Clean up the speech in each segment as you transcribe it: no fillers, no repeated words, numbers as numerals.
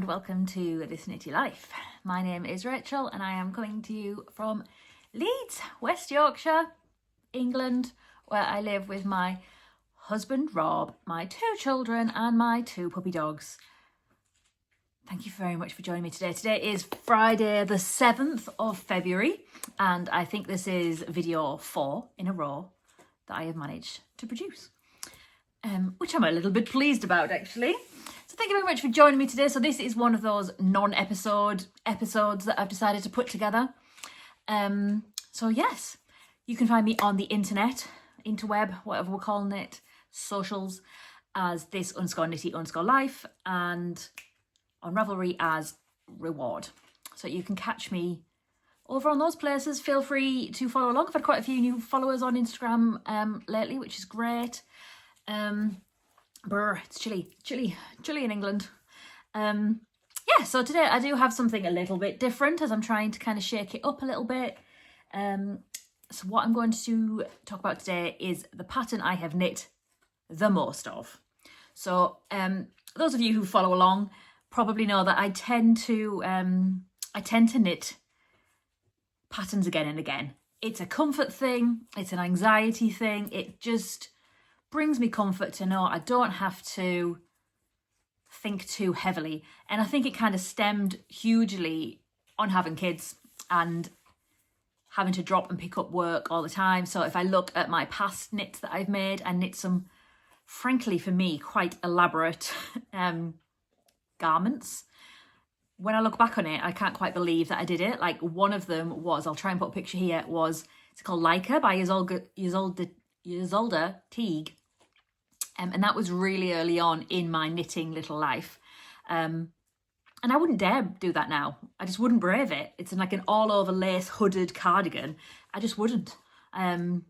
welcome to this Knitty Life. My name is Rachel and I am coming to you from Leeds, West Yorkshire, England, where I live with my husband Rob, my 2 children and my 2 puppy dogs. Thank you very much for joining me today. Today is Friday the 7th of February and I think this is video 4 in a row that I have managed to produce, which I'm a little bit pleased about actually. So thank you very much for joining me today. So this is one of those non-episodes that I've decided to put together. So yes, you can find me on the internet, interweb, whatever we're calling it, socials, as this_Knitty_Life, and on Ravelry as Reward. So you can catch me over on those places. Feel free to follow along. I've had quite a few new followers on Instagram lately, which is great. It's chilly in England. Yeah, so today I do have something a little bit different as I'm trying to kind of shake it up a little bit. So what I'm going to talk about today is the pattern I have knit the most of. So those of you who follow along probably know that I tend to knit patterns again and again. It's a comfort thing, it's an anxiety thing, it just brings me comfort to know I don't have to think too heavily. And I think it kind of stemmed hugely on having kids and having to drop and pick up work all the time. So if I look at my past knits that I've made, I knit some, frankly for me, quite elaborate garments. When I look back on it, I can't quite believe that I did it. Like one of them was, I'll try and put a picture here, it's called Leica by Ysolda Teague. And that was really early on in my knitting little life. And I wouldn't dare do that now. I just wouldn't brave it. It's like an all over lace hooded cardigan. I just wouldn't. And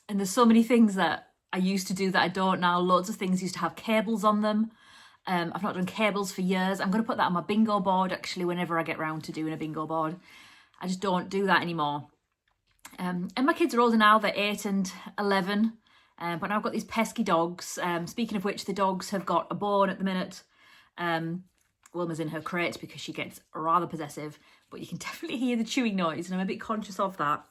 there's so many things that I used to do that I don't now. Loads of things used to have cables on them. I've not done cables for years. I'm going to put that on my bingo board actually whenever I get round to doing a bingo board. I just don't do that anymore. And my kids are older now. They're 8 and 11. But now I've got these pesky dogs. Speaking of which, the dogs have got a bone at the minute. Wilma's in her crate because she gets rather possessive, but you can definitely hear the chewing noise and I'm a bit conscious of that.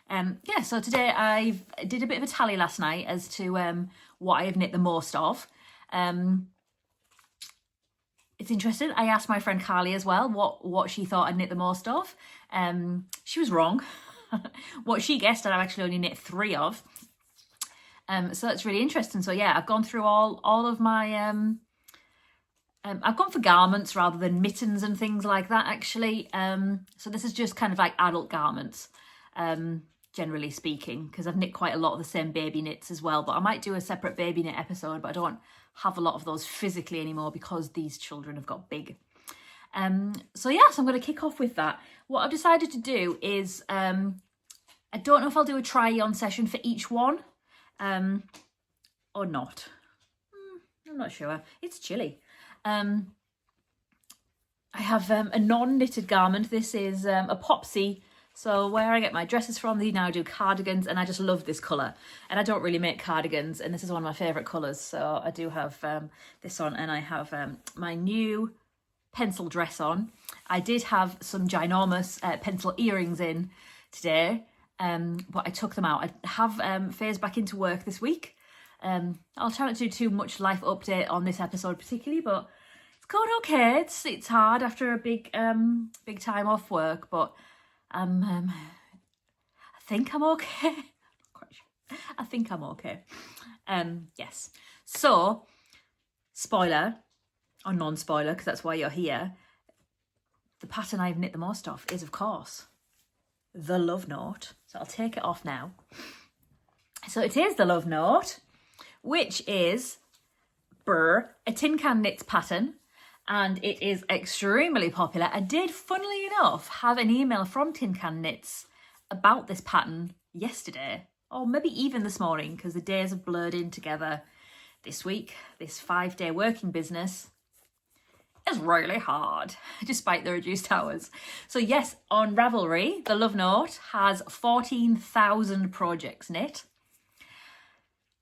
Yeah, so today I did a bit of a tally last night as to what I have knit the most of. It's interesting. I asked my friend Carly as well what she thought I'd knit the most of. She was wrong. What she guessed I've actually only knit 3 of. So that's really interesting. So yeah, I've gone through all of my, I've gone for garments rather than mittens and things like that actually. So this is just kind of like adult garments, generally speaking, because I've knit quite a lot of the same baby knits as well, but I might do a separate baby knit episode, but I don't have a lot of those physically anymore because these children have got big. So yeah, so I'm going to kick off with that. What I've decided to do is, I don't know if I'll do a try on session for each one. Or not. I'm not sure. It's chilly. I have a non-knitted garment. This is a Popsy. So where I get my dresses from, they now do cardigans and I just love this colour. And I don't really make cardigans and this is one of my favourite colours. So I do have this on and I have my new pencil dress on. I did have some ginormous pencil earrings in today. But I took them out. I have phased back into work this week. I'll try not to do too much life update on this episode particularly, but it's going okay. It's hard after a big time off work, but I think I'm okay. Not quite sure. I think I'm okay. Yes. So, spoiler or non-spoiler, because that's why you're here. The pattern I've knit the most of is, of course, the Love Note. So I'll take it off now. So it is the Love Note, which is a tin can knits pattern, and it is extremely popular. I did, funnily enough, have an email from Tin Can Knits about this pattern yesterday, or maybe even this morning, because the days have blurred in together this week. This 5-day working business is really hard, despite the reduced hours. So yes, on Ravelry, the Love Note has 14,000 projects knit.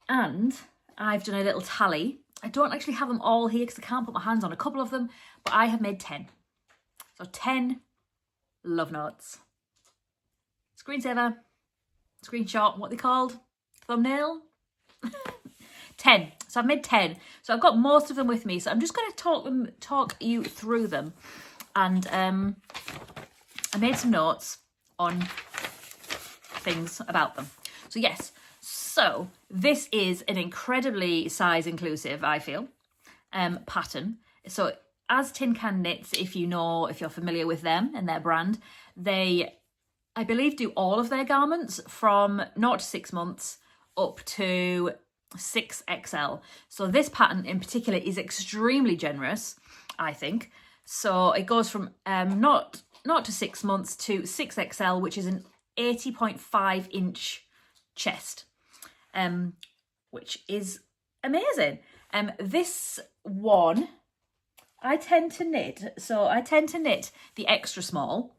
And I've done a little tally I don't actually have them all here because I can't put my hands on a couple of them, but I have made 10. So 10 love notes. Screensaver, screenshot, what they called? Thumbnail? 10. So I've made 10. So I've got most of them with me. So I'm just going to talk you through them. And I made some notes on things about them. So yes, so this is an incredibly size inclusive, I feel, pattern. So as Tin Can Knits, if you're familiar with them and their brand, they, I believe, do all of their garments from 0 to 6 months up to 6XL. So this pattern in particular is extremely generous, I think. So it goes from not to 6 months to 6XL, which is an 80.5 inch chest, which is amazing. This one, I tend to knit the extra small.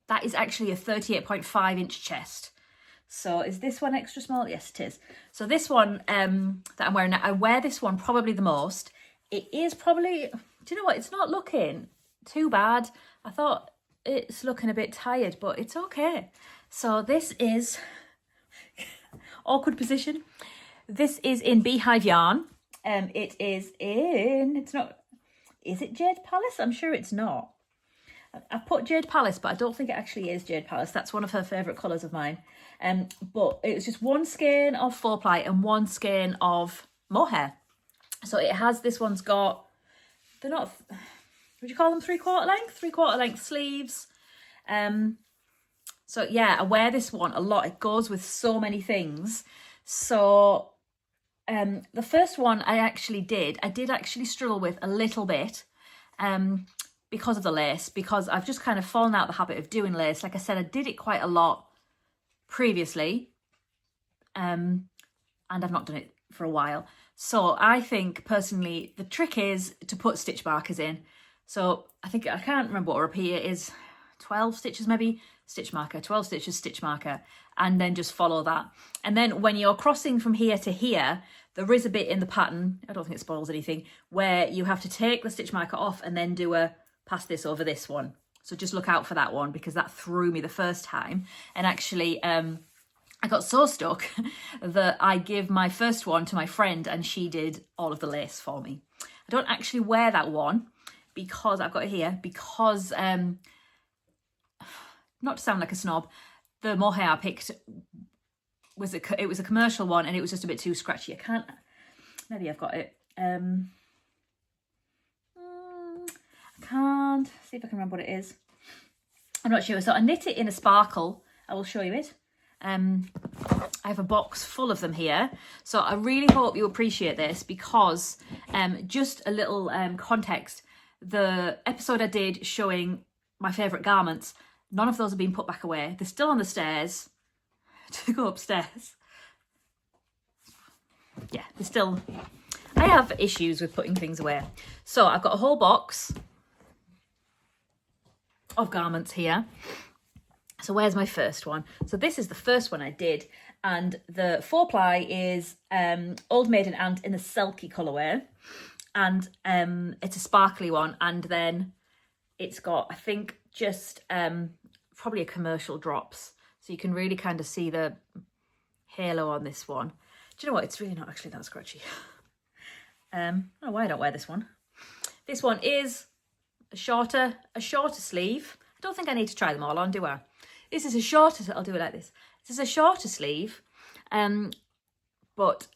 That is actually a 38.5 inch chest. So is this one extra small? Yes, it is. So this one that I'm wearing now, I wear this one probably the most. It is probably, do you know what? It's not looking too bad. I thought it's looking a bit tired, but it's okay. So this is awkward position. This is in Beehive yarn. It is in, it's not, is it Jade Palace? I'm sure it's not. I've put Jade Palace, but I don't think it actually is Jade Palace. That's one of her favourite colours of mine. But it was just one skein of 4-ply and one skein of mohair. So it has, this one's got, they're not, would you call them 3/4 length? 3/4 length sleeves. So yeah, I wear this one a lot. It goes with so many things. So the first one I did actually struggle with a little bit. Because of the lace, because I've just kind of fallen out of the habit of doing lace. Like I said, I did it quite a lot previously, and I've not done it for a while. So I think personally, the trick is to put stitch markers in. So I can't remember what a repeat is, 12 stitches maybe, stitch marker, 12 stitches, stitch marker, and then just follow that. And then when you're crossing from here to here, there is a bit in the pattern, I don't think it spoils anything, where you have to take the stitch marker off and then do a pass this over this one. So just look out for that one, because that threw me the first time. And actually, I got so stuck that I give my first one to my friend and she did all of the lace for me. I don't actually wear that one because I've got it here, because, not to sound like a snob, the mohair I picked was it was a commercial one and it was just a bit too scratchy. Maybe I've got it. Can't see if I can remember what it is. I'm not sure. So I knit it in a sparkle. I will show you it. I have a box full of them here. So I really hope you appreciate this, because just a little context, the episode I did showing my favourite garments, none of those have been put back away. They're still on the stairs to go upstairs. Yeah, they're still, I have issues with putting things away. So I've got a whole box of garments here. So where's my first one? So this is the first one I did, and the 4-ply is Old Maiden Ant in the Selkie colourway, and it's a sparkly one, and then it's got, I think, just probably a commercial drops, so you can really kind of see the halo on this one. Do you know what? It's really not actually that scratchy. I don't know why I don't wear this one. This one is a shorter sleeve. I don't think I need to try them all on, do I? This is a shorter, I'll do it like this. This is a shorter sleeve, but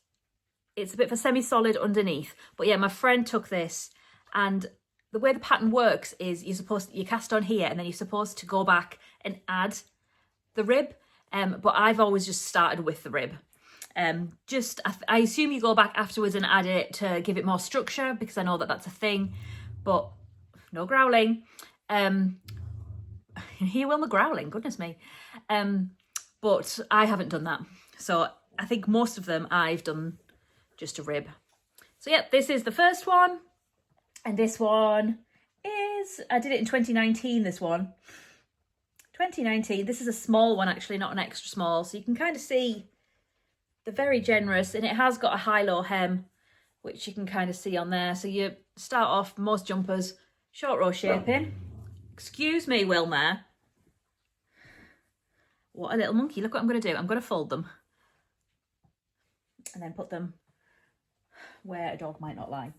it's a bit of a semi-solid underneath. But yeah, my friend took this, and the way the pattern works is you cast on here and then you're supposed to go back and add the rib. But I've always just started with the rib. I assume you go back afterwards and add it to give it more structure, because I know that that's a thing, but no growling. Here will the growling, goodness me. But I haven't done that. So I think most of them I've done just a rib. So yeah, this is the first one. And this one is, I did it in 2019, this one. 2019, this is a small one actually, not an extra small. So you can kind of see they're very generous, and it has got a high-low hem, which you can kind of see on there. So you start off most jumpers, short row shaping. Excuse me, Wilma. What a little monkey. Look what I'm going to do. I'm going to fold them and then put them where a dog might not lie.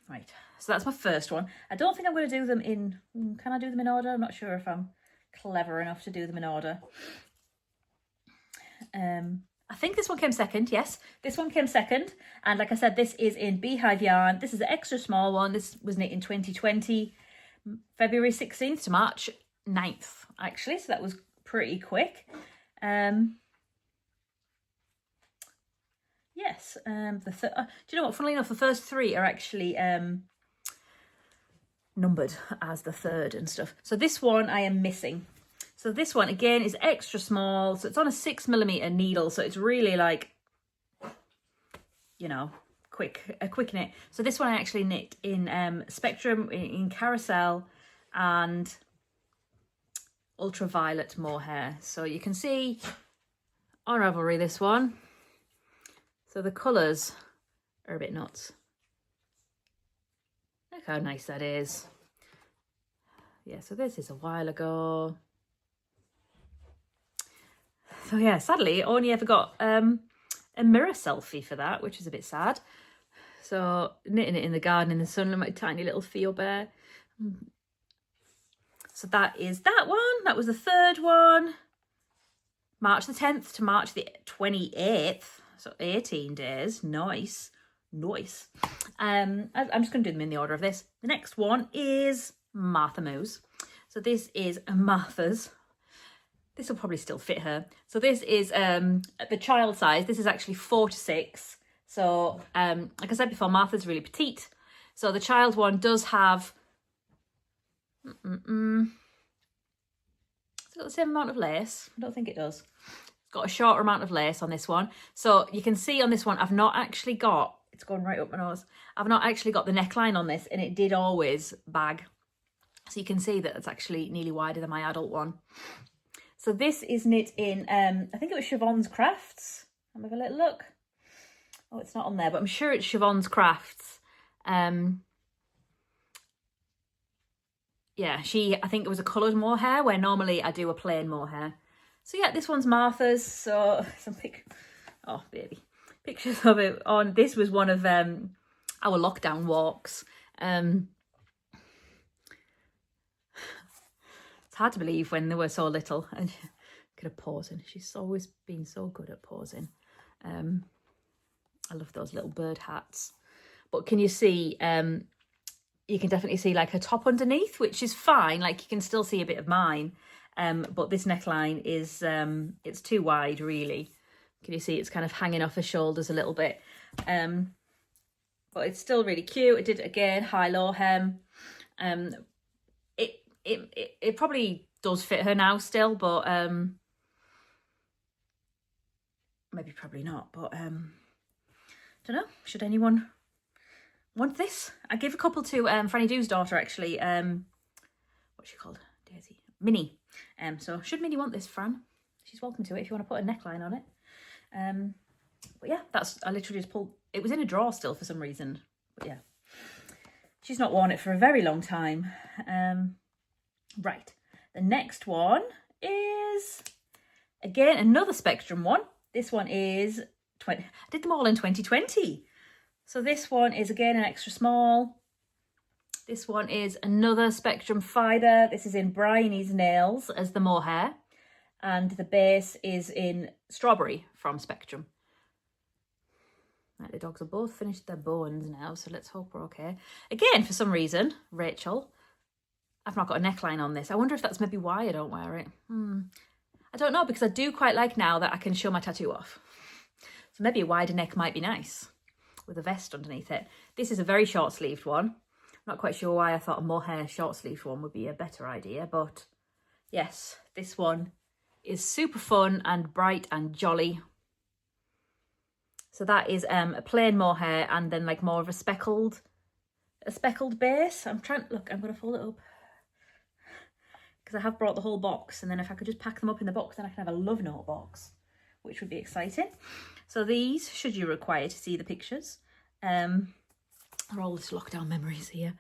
Right, so that's my first one. I don't think I'm going to do them in... Can I do them in order? I'm not sure if I'm clever enough to do them in order. I think this one came second. Yes, this one came second. And like I said, this is in Beehive yarn. This is an extra small one. This was knit in 2020, February 16th to March 9th, actually. So that was pretty quick. Yes, do you know what? Funnily enough, the first three are actually numbered as the third and stuff. So this one I am missing. So this one again is extra small. So it's on a 6mm needle. So it's really like, you know, a quick knit. So this one I actually knit in Spectrum, in Carousel, and Ultraviolet mohair. So you can see on Ravelry this one. So the colours are a bit nuts. Look how nice that is. Yeah, so this is a while ago. So yeah, sadly, only ever got a mirror selfie for that, which is a bit sad. So knitting it in the garden in the sun, my tiny little Theo bear. So that is that one. That was the third one. March the 10th to March the 28th. So 18 days. Nice. Nice. I'm just going to do them in the order of this. The next one is Martha Moo's. So this is Martha's. This will probably still fit her. So this is the child size. This is actually 4 to 6. So like I said before, Martha's really petite. So the child one does have... Has it got the same amount of lace? I don't think it does. It's got a shorter amount of lace on this one. So you can see on this one, I've not actually got... It's going right up my nose. I've not actually got the neckline on this, and it did always bag. So you can see that it's actually nearly wider than my adult one. So this is knit in, I think it was Siobhan's Crafts. I'll have a little look. Oh, it's not on there, but I'm sure it's Siobhan's Crafts. Yeah, I think it was a coloured mohair, where normally I do a plain mohair. So yeah, this one's Martha's. So oh baby, pictures of it on. This was one of our lockdown walks. It's hard to believe when they were so little. And look at her pausing. She's always been so good at pausing. I love those little bird hats. But can you see? You can definitely see like her top underneath, which is fine. Like you can still see a bit of mine. But this neckline is it's too wide, really. Can you see it's kind of hanging off her shoulders a little bit? But it's still really cute. It did again high-low hem. It probably does fit her now still, but maybe probably not. But don't know. Should anyone want this? I gave a couple to Franny Doo's daughter actually. What's she called? Daisy. Minnie. So should Minnie want this, Fran? She's welcome to it if you want to put a neckline on it. But yeah, I literally just pulled. It was in a drawer still for some reason. But yeah, she's not worn it for a very long time. Right, the next one is again another Spectrum one. This one is I did them all in 2020. So this one is again an extra small. This one is another Spectrum fibre. This is in Bryony's Nails as the mohair. And the base is in Strawberry from Spectrum. Right, the dogs have both finished their bones now, so let's hope we're okay. Again, for some reason, Rachel, I've not got a neckline on this. I wonder if that's maybe why I don't wear it. I don't know, because I do quite like now that I can show my tattoo off. So maybe a wider neck might be nice with a vest underneath it. This is a very short-sleeved one. Not quite sure why I thought a mohair short-sleeved one would be a better idea, but yes, this one is super fun and bright and jolly. So that is a plain mohair and then like more of a speckled base. I'm going to fold it up because I have brought the whole box, and then if I could just pack them up in the box, then I can have a love note box, which would be exciting. So these, should you require to see the pictures, Are all this lockdown memories here.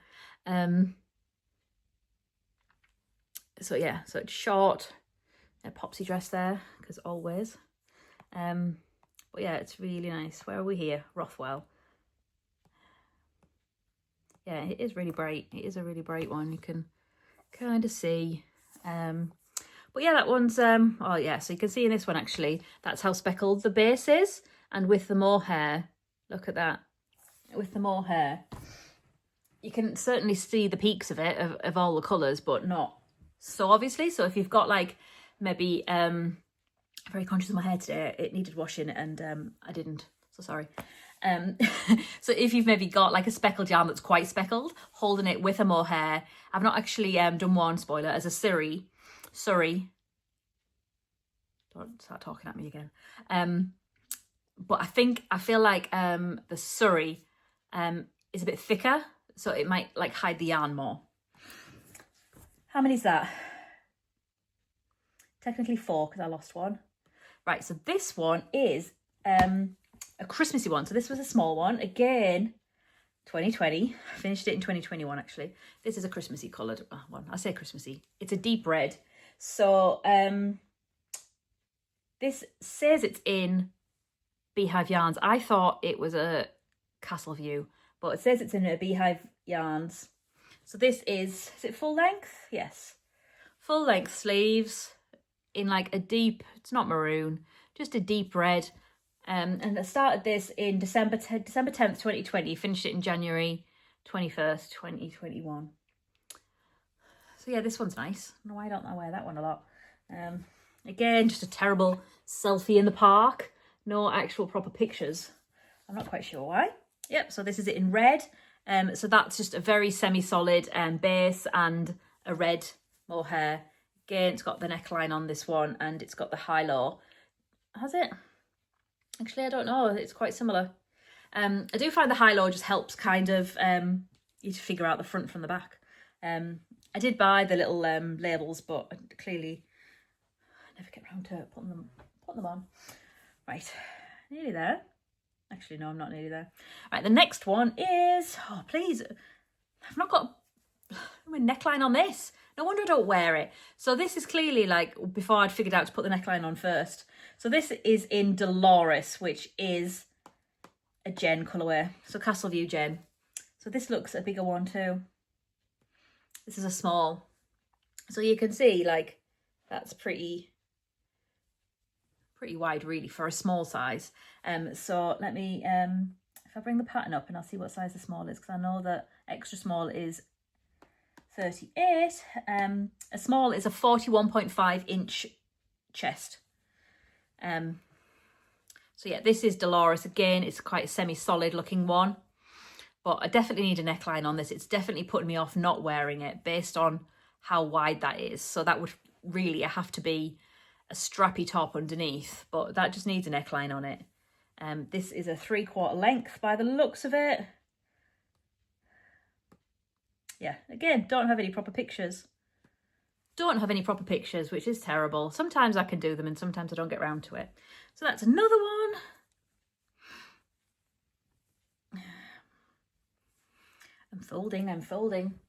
So yeah, so it's short, a popsy dress there, because always. But yeah, it's really nice. Where are we here? Rothwell. Yeah, it is really bright. It is a really bright one. You can kind of see. But yeah, that one's, oh yeah, so you can see in this one actually, that's how speckled the base is. And with the mohair, look at that. With the mohair, you can certainly see the peaks of it, of all the colours, but not so obviously. So if you've got like, maybe, very conscious of my hair today, it needed washing and I didn't, so sorry. So if you've maybe got like a speckled yarn that's quite speckled, holding it with a mohair. I've not actually done one, spoiler, as a surrey. Don't start talking at me again. But I feel like the surrey is a bit thicker, so it might like hide the yarn more. How many is that? Technically 4, because I lost one. Right, so this one is a Christmassy one. So this was a small one. Again, 2020. I finished it in 2021, actually. This is a Christmassy coloured one. I say Christmassy. It's a deep red. So this says it's in Beehive Yarns. I thought it was a Castle View, but it says it's in a Beehive Yarns. So this is it full length? Yes. Full length sleeves in like a deep, it's not maroon, just a deep red. And I started this in December 10th, 2020, finished it in January 21st, 2021. So yeah, this one's nice. I don't know why I don't wear that one a lot. Again, just a terrible selfie in the park. No actual proper pictures. I'm not quite sure why. Yep, so this is it in red. So that's just a very semi-solid base and a red mohair. Again, it's got the neckline on this one and it's got the high-low. Has it? Actually, I don't know. It's quite similar. I do find the high-low just helps kind of you to figure out the front from the back. I did buy the little labels, but clearly I never get around to putting them on. Right, nearly there. Actually, no, I'm not nearly there. Right, the next one is, oh, please, I've not got my neckline on this. No wonder I don't wear it. So this is clearly like before I'd figured out to put the neckline on first. So this is in Dolores, which is a Jen colourway. So Castle View Jen. So this looks a bigger one too. This is a small. So you can see like that's pretty wide really for a small size. So let me, if I bring the pattern up and I'll see what size the small is, because I know that extra small is 38. A small is a 41.5 inch chest. So yeah, this is Dolores. Again, it's quite a semi-solid looking one, but I definitely need a neckline on this. It's definitely putting me off not wearing it based on how wide that is. So that would really have to be a strappy top underneath, but that just needs a neckline on it. This is a 3/4 length by the looks of it. Yeah, again, don't have any proper pictures. Which is terrible. Sometimes I can do them and sometimes I don't get round to it. So that's another one. I'm folding.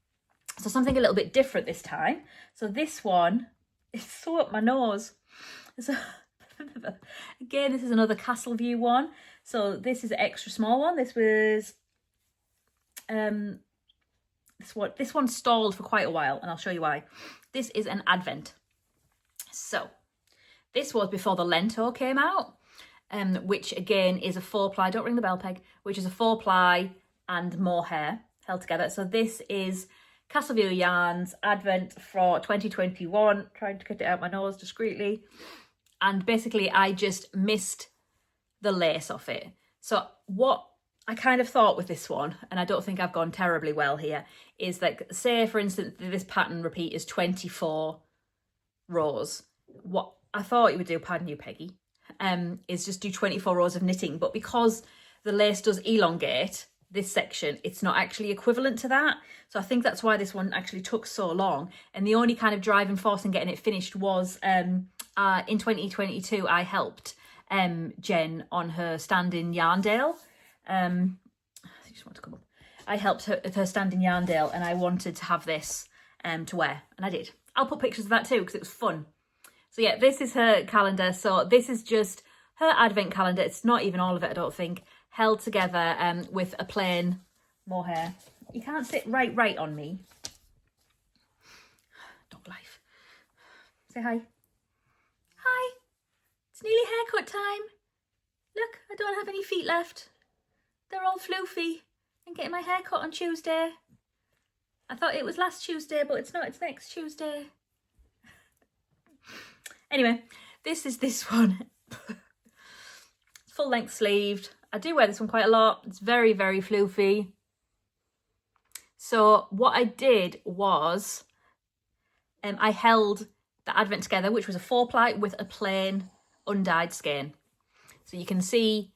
So something a little bit different this time. So this one is so up my nose. So again, this is another Castle View one. So this is an extra small one. This was this one stalled for quite a while, and I'll show you why. This is an Advent. So this was before the Lento came out, which again is a 4-ply, don't ring the bell peg, which is a 4-ply and mohair held together. So this is Castle View Yarns Advent for 2021. Trying to cut it out my nose discreetly. And basically I just missed the lace off it. So what I kind of thought with this one, and I don't think I've gone terribly well here, is like, say for instance, this pattern repeat is 24 rows. What I thought you would do, pardon you Peggy, is just do 24 rows of knitting. But because the lace does elongate this section, it's not actually equivalent to that. So I think that's why this one actually took so long. And the only kind of driving force in getting it finished was in 2022, I helped Jen on her stand in Yarndale. just want to come up. I helped her stand in Yarndale, and I wanted to have this to wear, and I did. I'll put pictures of that too because it was fun. So yeah, this is her calendar. So this is just her advent calendar. It's not even all of it, I don't think, held together with a plain mohair. You can't sit right on me. Dog life. Say hi. Hi. It's nearly haircut time. Look, I don't have any feet left. They're all floofy. I'm getting my hair cut on Tuesday. I thought it was last Tuesday, but it's not. It's next Tuesday. Anyway, this is this one. Full length sleeved. I do wear this one quite a lot. It's very, very floofy. So what I did was I held the advent together, which was a 4-ply with a plain undyed skein. So you can see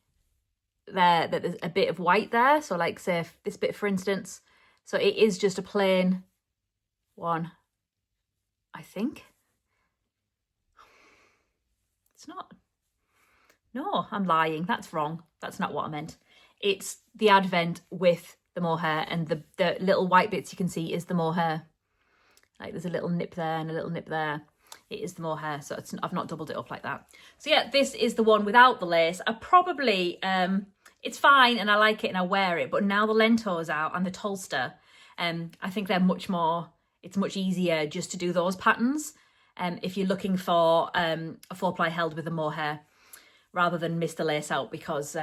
there that there's a bit of white there. So like say this bit, for instance. So it is just a plain one, I think. It's not. No, I'm lying. That's wrong. That's not what I meant. It's the advent with the mohair, and the little white bits you can see is the mohair. Like there's a little nip there and a little nip there. It is the mohair, so I've not doubled it up like that. So yeah, this is the one without the lace. I probably, it's fine and I like it and I wear it, but now the lento's out and the Tolster, I think they're much more, it's much easier just to do those patterns if you're looking for a 4-ply held with the mohair, rather than miss the lace out, because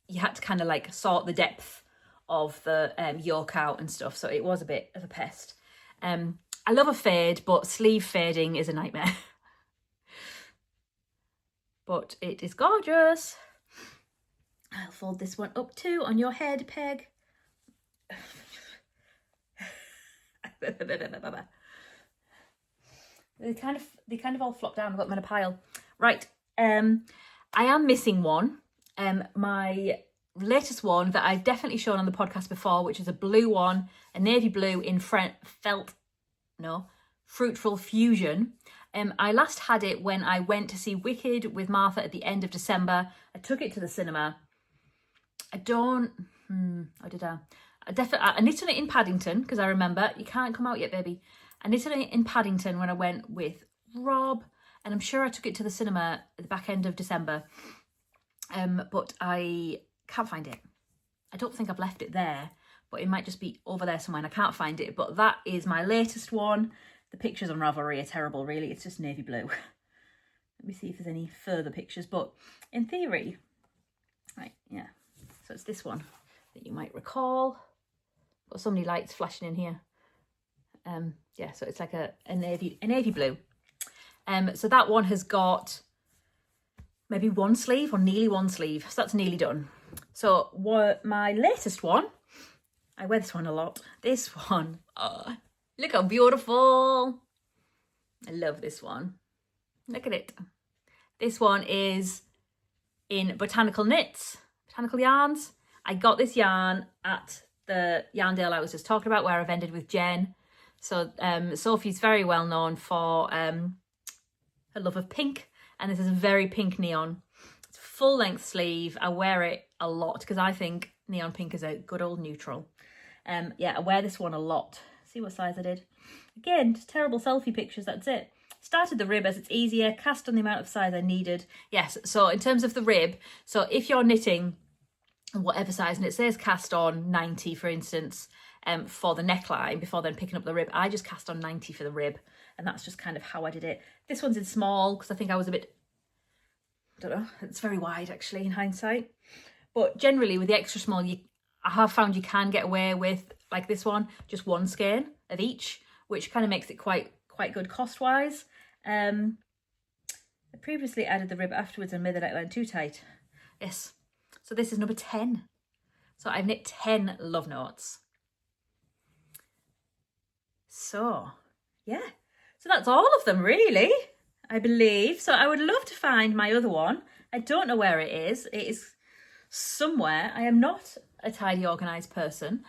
you had to kind of like sort the depth of the yoke out and stuff, so it was a bit of a pest. I love a fade, but sleeve fading is a nightmare. But it is gorgeous. I'll fold this one up too on your head, Peg. They kind of all flop down. I've got them in a pile. Right. I am missing one. My latest one that I've definitely shown on the podcast before, which is a blue one, a navy blue in Fruitful Fusion. I last had it when I went to see Wicked with Martha at the end of December. I took it to the cinema. I knit on it in Paddington, because I remember, you can't come out yet, baby. I knit on it in Paddington when I went with Rob, and I'm sure I took it to the cinema at the back end of December. But I can't find it. I don't think I've left it there, but it might just be over there somewhere and I can't find it. But that is my latest one. The pictures on Ravelry are terrible, really. It's just navy blue. Let me see if there's any further pictures, but in theory, right, yeah. So it's this one that you might recall. Got so many lights flashing in here. Yeah, so it's like a navy blue. So that one has got maybe one sleeve or nearly one sleeve. So that's nearly done. So what my latest one, I wear this one a lot. This one, oh, look how beautiful. I love this one. Look at it. This one is in Botanical Knits, Botanical Yarns. I got this yarn at the Yarndale I was just talking about, where I've ended with Jen. So Sophie's very well known for her love of pink, and this is a very pink neon. It's a full length sleeve. I wear it a lot because I think neon pink is a good old neutral. Yeah, I wear this one a lot. See what size I did. Again, just terrible selfie pictures, that's it. Started the rib as it's easier, cast on the amount of size I needed. Yes, so in terms of the rib, so if you're knitting whatever size and it says cast on 90, for instance, for the neckline, before then picking up the rib, I just cast on 90 for the rib, and that's just kind of how I did it. This one's in small because I think I was a bit, I don't know, it's very wide actually in hindsight. But generally with the extra small, I have found you can get away with, like this one, just one skein of each, which kind of makes it quite good cost-wise. I previously added the rib afterwards and made the neckline too tight. Yes, so this is number 10. So I've knit 10 love notes. So, yeah. So that's all of them, really, I believe. So I would love to find my other one. I don't know where it is. It is somewhere. I am not a tidy, organised person.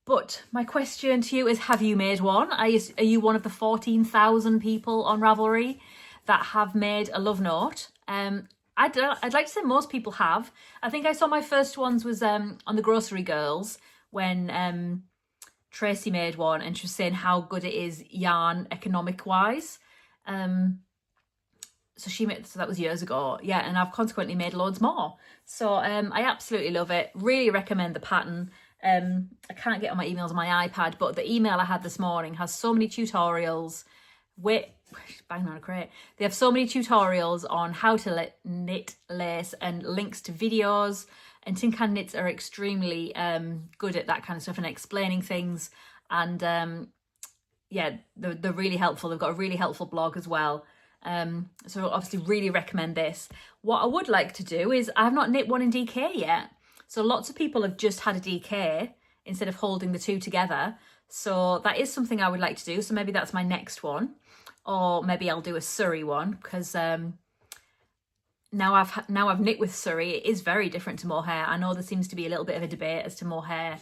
But my question to you is, have you made one? Are you one of the 14,000 people on Ravelry that have made a love note? I'd like to say most people have. I think I saw my first ones was on the Grocery Girls when Tracy made one and she was saying how good it is yarn economic wise. So that was years ago, yeah, and I've consequently made loads more. So I absolutely love it. Really recommend the pattern. I can't get on my emails on my iPad, but the email I had this morning has so many tutorials. Bang on a crate. They have so many tutorials on how to knit, lace, and links to videos. And Tin Can Knits are extremely good at that kind of stuff and explaining things. And yeah, they're really helpful. They've got a really helpful blog as well. So obviously really recommend this. What I would like to do is, I have not knit one in DK yet. So lots of people have just had a DK instead of holding the two together. So that is something I would like to do. So maybe that's my next one. Or maybe I'll do a Surrey one, because now I've knit with Surrey. It is very different to mohair. I know there seems to be a little bit of a debate as to mohair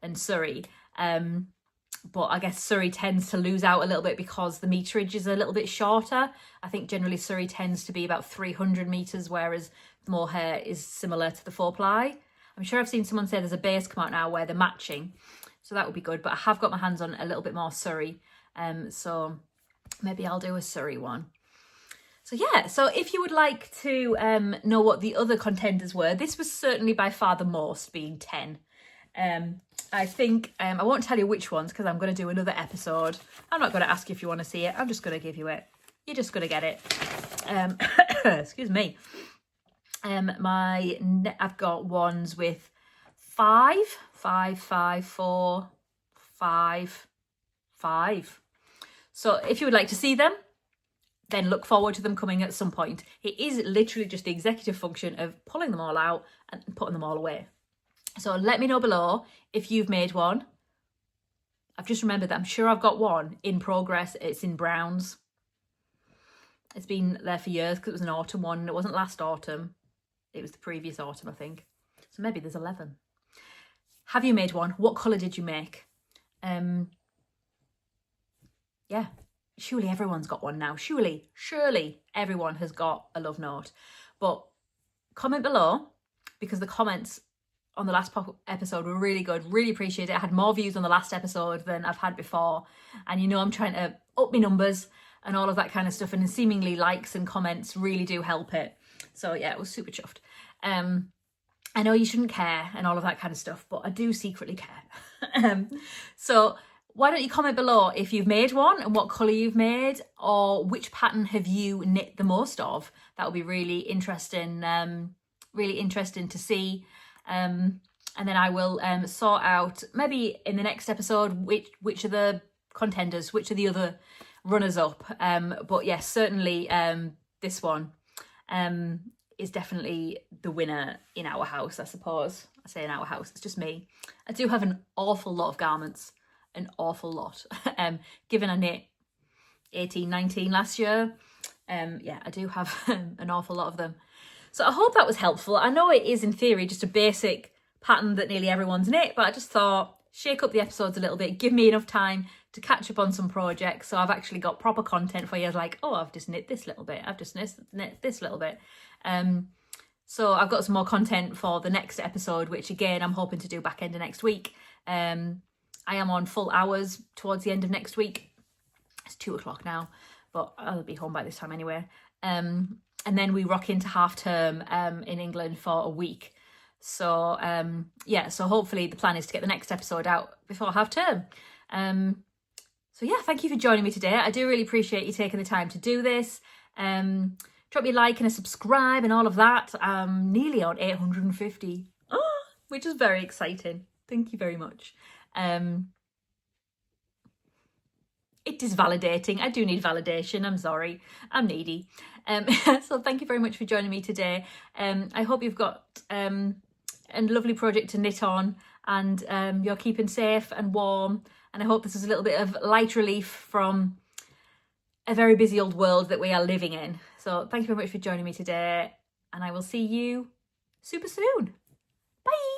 and Surrey. But I guess Surrey tends to lose out a little bit because the meterage is a little bit shorter. I think generally Surrey tends to be about 300 meters, whereas mohair is similar to the 4-ply. I'm sure I've seen someone say there's a base come out now where they're matching, so that would be good. But I have got my hands on a little bit more Surrey, so maybe I'll do a Surrey one. So yeah, so if you would like to know what the other contenders were, this was certainly by far the most, being 10. I think, I won't tell you which ones because I'm going to do another episode. I'm not going to ask you if you want to see it. I'm just going to give you it. You're just going to get it. Excuse me. I've got ones with 5, 5, 5, 4, 5, 5. So if you would like to see them, then look forward to them coming at some point. It is literally just the executive function of pulling them all out and putting them all away. So let me know below if you've made one. I've just remembered that I'm sure I've got one in progress. It's in browns. It's been there for years because it was an autumn one. It wasn't last autumn. It was the previous autumn, I think. So maybe there's 11. Have you made one? What colour did you make? Yeah, surely everyone's got one now. Surely everyone has got a love note. But comment below, because the comments on the last episode were really good. Really appreciate it. I had more views on the last episode than I've had before. And you know I'm trying to up my numbers and all of that kind of stuff. And seemingly likes and comments really do help it. So yeah, it was super chuffed. I know you shouldn't care and all of that kind of stuff, but I do secretly care. So why don't you comment below if you've made one and what colour you've made, or which pattern have you knit the most of? That would be really interesting to see. And then I will sort out maybe in the next episode which are the contenders, which are the other runners up. But yes, certainly this one is definitely the winner in our house, I suppose. I say in our house, it's just me. I do have an awful lot of garments, an awful lot. Given I knit 18, 19 last year, yeah, I do have an awful lot of them. So I hope that was helpful. I know it is in theory just a basic pattern that nearly everyone's knit, but I just thought shake up the episodes a little bit, give me enough time to catch up on some projects. So I've actually got proper content for you, like, oh, I've just knit this little bit, I've just knit this little bit. So I've got some more content for the next episode, which again, I'm hoping to do back end of next week. I am on full hours towards the end of next week. It's 2 o'clock now, but I'll be home by this time anyway. And then we rock into half term in England for a week. So yeah, so hopefully the plan is to get the next episode out before half term. So yeah, thank you for joining me today. I do really appreciate you taking the time to do this. Drop me a like and a subscribe and all of that. Nearly on 850, which is very exciting. Thank you very much. It is validating. I do need validation. I'm sorry. I'm needy. So thank you very much for joining me today. I hope you've got a lovely project to knit on, and you're keeping safe and warm. And I hope this is a little bit of light relief from a very busy old world that we are living in. So thank you very much for joining me today, and I will see you super soon. Bye.